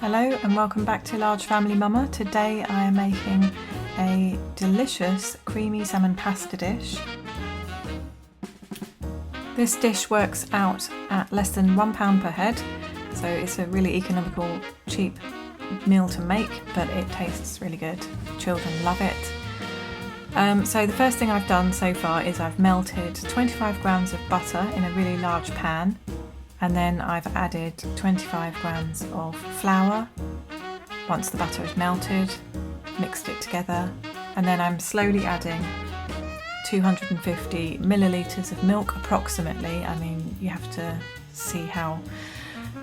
Hello and welcome back to Large Family Mama. Today I am making a delicious creamy salmon pasta dish. This dish works out at less than £1 per head, so it's a really economical, cheap meal to make, but it tastes really good. Children love it. So the first thing I've done so far is I've melted 25 grams of butter in a really large pan. And then I've added 25 grams of flour. Once the butter is melted, mixed it together, and then I'm slowly adding 250 millilitres of milk approximately. I mean, you have to see how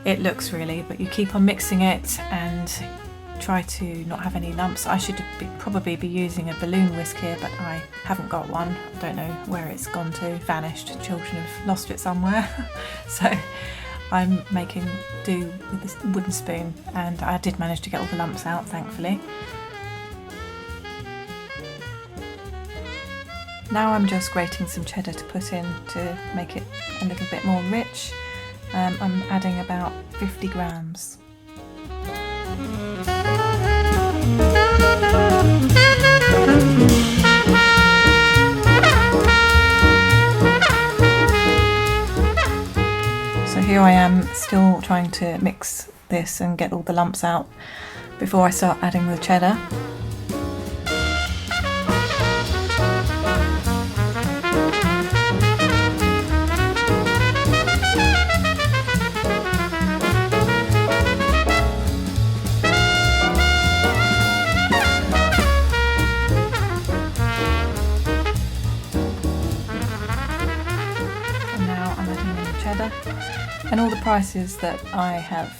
it looks really, but you keep on mixing it and try to not have any lumps. I should probably be using a balloon whisk here, but I haven't got one. I don't know where it's gone to, vanished. Children have lost it somewhere. So I'm making do with this wooden spoon, and I did manage to get all the lumps out, thankfully. Now I'm just grating some cheddar to put in to make it a little bit more rich. I'm adding about 50 grams. So here I am still trying to mix this and get all the lumps out before I start adding the cheddar. And all the prices that I have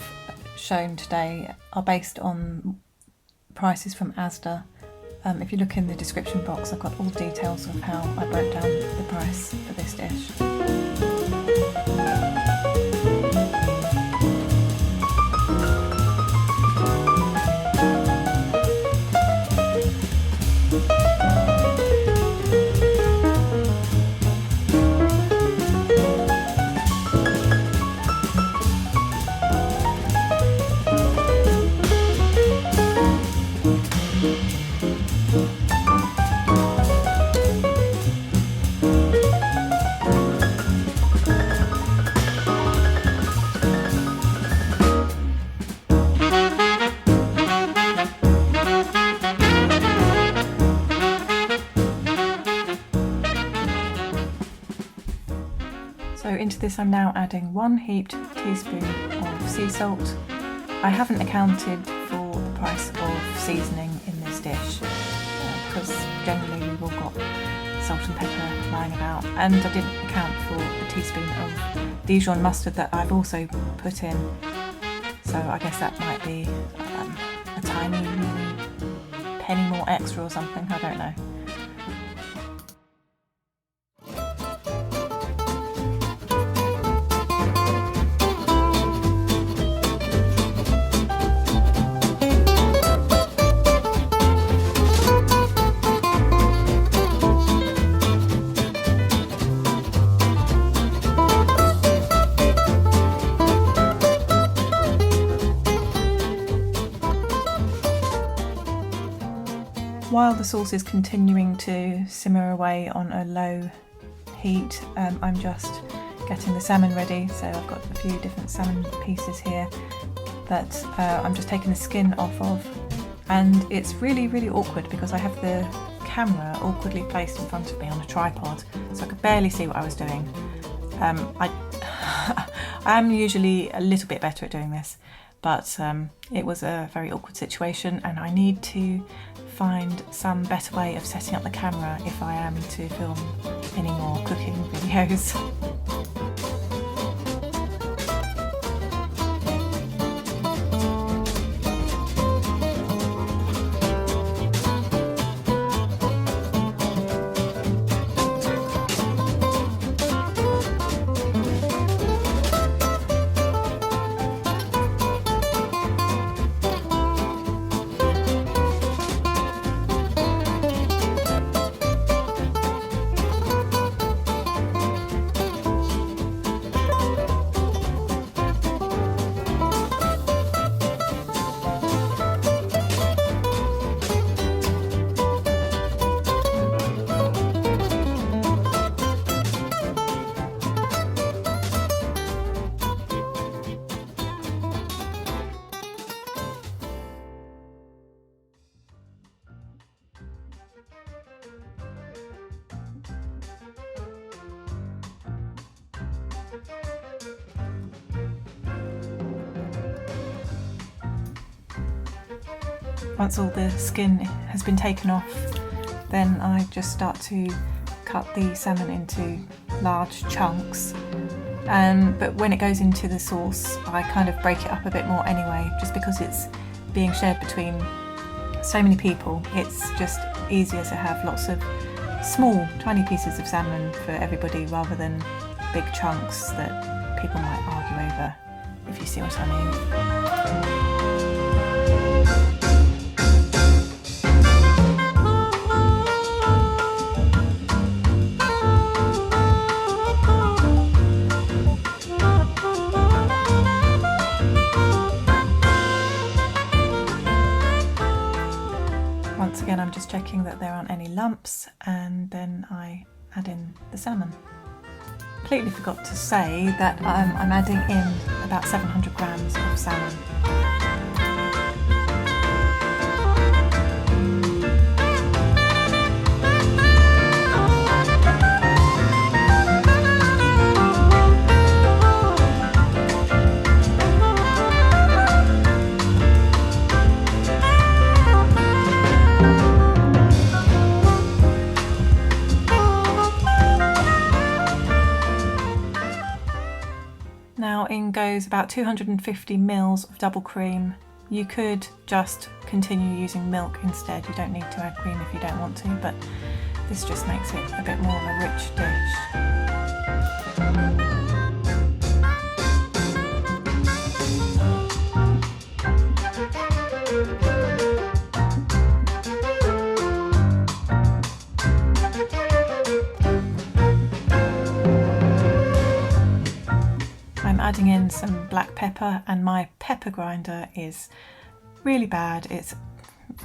shown today are based on prices from Asda. If you look in the description box, I've got all details of how I broke down the price for this dish. So into this I'm now adding 1 heaped teaspoon of sea salt. I haven't accounted for the price of seasoning in this dish because generally we've all got salt and pepper lying about, and I didn't account for the teaspoon of Dijon mustard that I've also put in, so I guess that might be a tiny penny more extra or something, I don't know. While the sauce is continuing to simmer away on a low heat, I'm just getting the salmon ready. So I've got a few different salmon pieces here that I'm just taking the skin off of, and it's really awkward because I have the camera awkwardly placed in front of me on a tripod, so I could barely see what I was doing. I am usually a little bit better at doing this, but it was a very awkward situation, and I need to find some better way of setting up the camera if I am to film any more cooking videos. Once all the skin has been taken off, then I just start to cut the salmon into large chunks. But when it goes into the sauce, I kind of break it up a bit more anyway, just because it's being shared between so many people. It's just easier to have lots of small, tiny pieces of salmon for everybody rather than big chunks that people might argue over, if you see what I mean. Once again, I'm just checking that there aren't any lumps, and then I add in the salmon. Completely forgot to say that I'm adding in about 700 grams of salmon. Now in goes about 250 mils of double cream. You could just continue using milk instead. You don't need to add cream if you don't want to, but this just makes it a bit more of a rich dish. I'm adding in some black pepper, and my pepper grinder is really bad. It's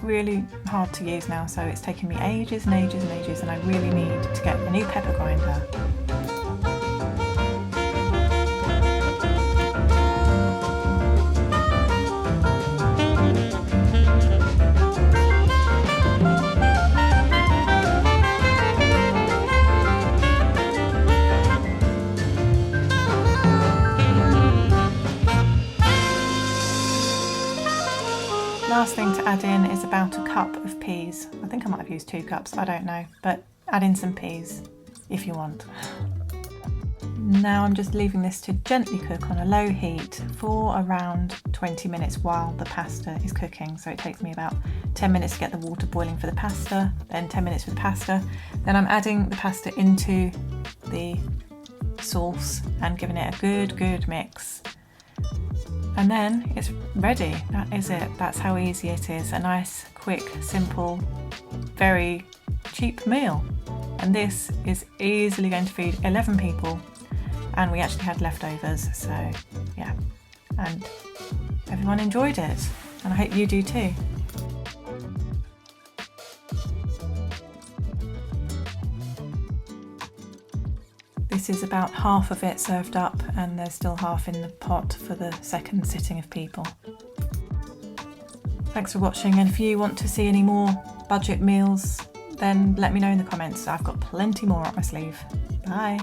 really hard to use now, so it's taken me ages and ages and ages, and I really need to get a new pepper grinder. Last thing to add in is about a cup of peas. I think I might have used 2 cups, I don't know, but add in some peas if you want. Now I'm just leaving this to gently cook on a low heat for around 20 minutes while the pasta is cooking. So it takes me about 10 minutes to get the water boiling for the pasta, then 10 minutes for the pasta. Then I'm adding the pasta into the sauce and giving it a good mix. And then it's ready. That is it. That's how easy it is. A nice, quick, simple, very cheap meal. And this is easily going to feed 11 people. And we actually had leftovers, so yeah. And everyone enjoyed it. And I hope you do too. This is about half of it served up, and there's still half in the pot for the second sitting of people. Thanks for watching, and if you want to see any more budget meals, then let me know in the comments. I've got plenty more up my sleeve. Bye!